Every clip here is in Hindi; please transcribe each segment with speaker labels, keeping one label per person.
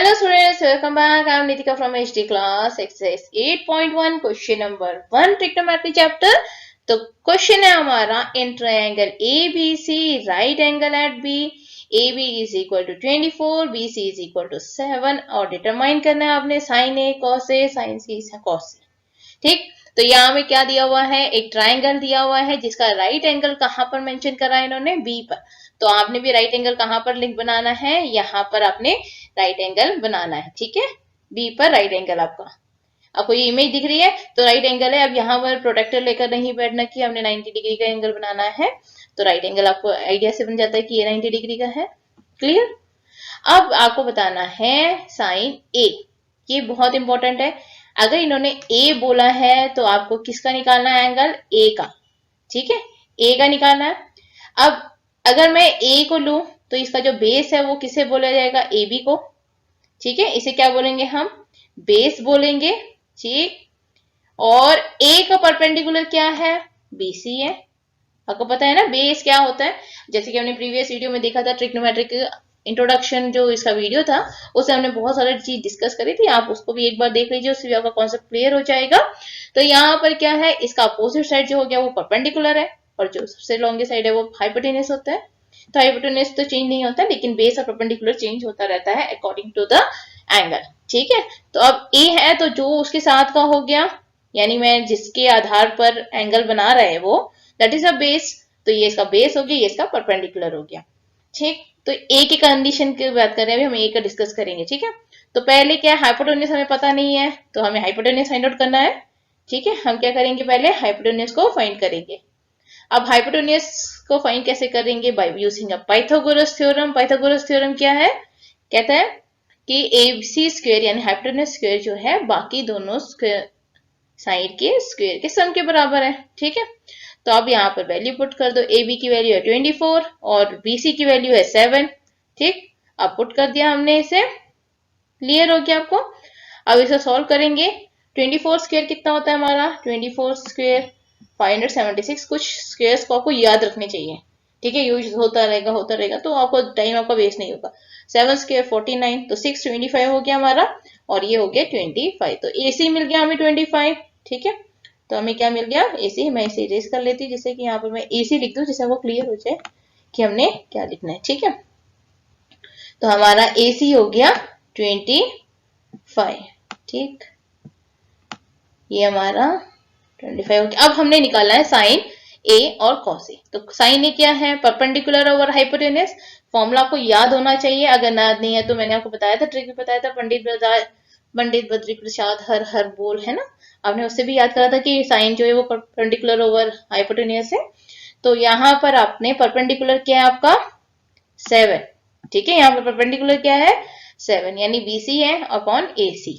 Speaker 1: Hello students, welcome back. I am Nitika from HD class exercise 8.1 question number 1 trigonometry chapter. तो क्वेश्चन है हमारा in triangle ABC right angle at B AB is equal to 24, BC is equal to 7 और डिटरमाइन करना है आपने sin A cos A sin C cos C. ठीक, तो यहाँ में क्या दिया हुआ है, एक ट्राइंगल दिया हुआ है जिसका राइट एंगल कहाँ पर मेंशन करा है इन्होंने, बी पर. तो आपने भी राइट एंगल कहाँ पर लिंक बनाना है, यहाँ पर आपने राइट एंगल बनाना है. ठीक है, बी पर राइट एंगल आपको ये इमेज दिख रही है तो राइट एंगल है. अब यहाँ पर प्रोटेक्टर लेकर नहीं बैठना कि हमने 90 डिग्री का एंगल बनाना है. तो राइट एंगल आपको आइडिया से बन जाता है कि ये 90 डिग्री का है. क्लियर. अब आपको बताना है साइन ए. ये बहुत इंपॉर्टेंट है. अगर इन्होंने ए बोला है तो आपको किसका निकालना है, एंगल ए का. ठीक है, ए का निकालना है. अब अगर मैं ए को लूं तो इसका जो बेस है वो किसे बोला जाएगा, ए बी को. ठीक है, इसे क्या बोलेंगे हम, बेस बोलेंगे. ठीक, और ए का परपेंडिकुलर क्या है, बी सी है. आपको पता है ना बेस क्या होता है, जैसे कि हमने प्रीवियस वीडियो में देखा था ट्रिग्नोमेट्रिक इंट्रोडक्शन जो इसका वीडियो था उससे हमने बहुत सारी चीज डिस्कस करी थी. आप उसको भी एक बार देख लीजिए, उससे भी आपका कॉन्सेप्ट क्लियर हो जाएगा. तो यहाँ पर क्या है, इसका अपोजिट साइड जो हो गया वो परपेंडिकुलर है और जो सबसे लॉन्गेस्ट साइड है वो हाइपोटेन्यूस होता है. तो हाइपोटेन्यूस तो चेंज नहीं होता, लेकिन बेस और परपेंडिकुलर चेंज होता रहता है अकॉर्डिंग टू द एंगल. ठीक है, तो अब ए है तो जो उसके साथ का हो गया, यानी मैं जिसके आधार पर एंगल बना रहा है वो, दैट इज अ बेस. तो ये इसका बेस हो गया, ये इसका परपेंडिकुलर हो गया. ठीक, तो ए की कंडीशन की बात कर रहे हैं, अभी हम ए का डिस्कस करेंगे. ठीक है, तो पहले क्या, हाइपोटेन्यूस हमें पता नहीं है तो हमें हाइपोटेन्यूस फाइंड आउट करना है. ठीक है, हम क्या करेंगे, पहले हाइपोटेन्यूस को फाइंड करेंगे. अब हाइपोटेन्यूस को फाइंड कैसे करेंगे, by using a Pythagoras theorem. Pythagoras theorem क्या है, कहता है कि ABC स्क्वायर यानी हाइपोटेन्यूस स्क्वायर जो है बाकी दोनों साइड के स्क्वायर के सम के बराबर है. ठीक है, तो अब यहाँ पर वैल्यू पुट कर दो. ए बी की वैल्यू है 24 और BC की वैल्यू है 7. ठीक, अब पुट कर दिया हमने इसे. क्लियर हो गया आपको. अब इसे सॉल्व करेंगे. 24 स्क्वायर कितना होता है हमारा, 24 स्क्वायर 576. कुछ स्क्वायर्स को आपको याद रखने चाहिए. ठीक है, यूज होता रहेगा तो आपको टाइम आपका वेस्ट नहीं होगा. 7 स्क्वायर 49, तो 625 हो गया हमारा और ये हो गया 25. तो AC मिल गया हमें 25. ठीक है, तो हमें क्या मिल गया, AC. मैं इसे इरेज कर लेती हूँ जिससे कि यहाँ पर मैं AC लिख दूं जिससे वो क्लियर हो जाए कि हमने क्या लिखना है. ठीक है, तो हमारा AC हो गया 25. ठीक, ये हमारा 25 हो गया. अब हमने निकाला है साइन ए और कॉस ए. तो साइन ए क्या है, परपेंडिकुलर ओवर हाइपोटेन्यूस. फॉर्मूला आपको याद होना चाहिए, अगर याद नहीं है तो मैंने आपको बताया था, ट्रिक बताया था, पंडित बद्री प्रसाद हर हर बोल है ना, आपने उससे भी याद करा था कि साइन जो है वो परपेंडिकुलर ओवर हाइपोटेन्यूस है. तो यहाँ पर आपने परपेंडिकुलर क्या है आपका 7. ठीक है, यहाँ पर परपेंडिकुलर क्या है 7 यानी BC है अपॉन AC.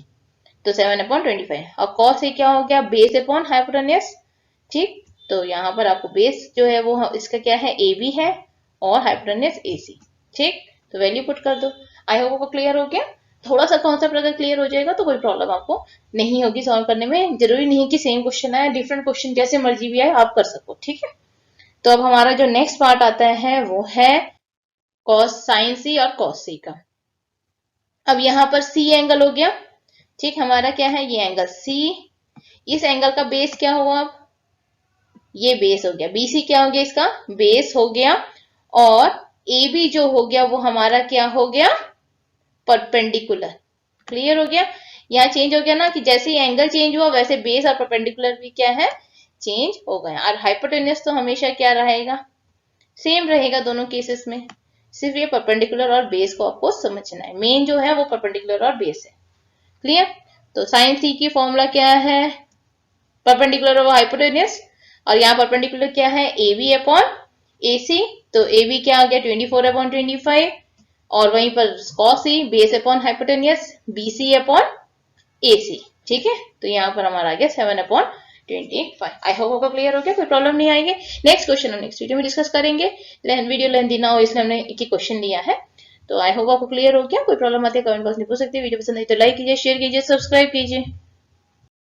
Speaker 1: तो 7/25 और cos ए क्या हो गया, बेस अपॉन हाइपोटेन्यूस. ठीक, तो यहाँ पर आपको बेस जो है वो इसका क्या है, AB है और हाइपोटेन्यूस AC. ठीक, तो वैल्यू पुट कर दो. आई होप आपको क्लियर हो गया. थोड़ा सा कॉन्सेप्ट अगर क्लियर हो जाएगा तो कोई प्रॉब्लम आपको नहीं होगी सॉल्व करने में. जरूरी नहीं कि सेम क्वेश्चन आए, डिफरेंट क्वेश्चन जैसे मर्जी भी आए आप कर सको. ठीक है, तो अब हमारा जो नेक्स्ट पार्ट आता है वो है कॉस साइन सी और कॉस सी का. अब यहाँ पर C एंगल हो गया. ठीक, हमारा क्या है, ये एंगल C. इस एंगल का बेस क्या होगा, अब ये बेस हो गया. BC क्या हो गया, इसका बेस हो गया. और AB जो हो गया वो हमारा क्या हो गया, परपेंडिकुलर. क्लियर हो गया. यहाँ चेंज हो गया ना कि जैसे ही एंगल चेंज हुआ वैसे बेस और परपेंडिकुलर भी क्या है, चेंज हो गया. और हाइपोटेन्यूस तो हमेशा क्या रहेगा, सेम रहेगा दोनों केसेस में. सिर्फ ये परपेंडिकुलर और बेस को आपको समझना है. मेन जो है वो परपेंडिकुलर और बेस है. क्लियर. तो साइन सी की फॉर्मूला क्या है, परपेंडिकुलर ओवर हाइपोटेन्यूस. और यहाँ परपेंडिकुलर क्या है, AB अपॉन AC. तो AB क्या आ गया 24/25 और वहीं पर cos C base upon hypotenuse BC upon AC. ठीक है, तो यहाँ पर हमारा आ गया 7/25. आई होप आपको क्लियर हो गया, कोई प्रॉब्लम नहीं आएगी. नेक्स्ट क्वेश्चन हम नेक्स्ट वीडियो में डिस्कस करेंगे. वीडियो लेंथी ना हो इसलिए हमने एक ही क्वेश्चन लिया है. तो आई होप आपको क्लियर हो गया. कोई प्रॉब्लम आती है कमेंट बॉक्स में पूछ सकते हैं. वीडियो पसंद आई तो लाइक कीजिए, शेयर कीजिए, सब्सक्राइब कीजिए.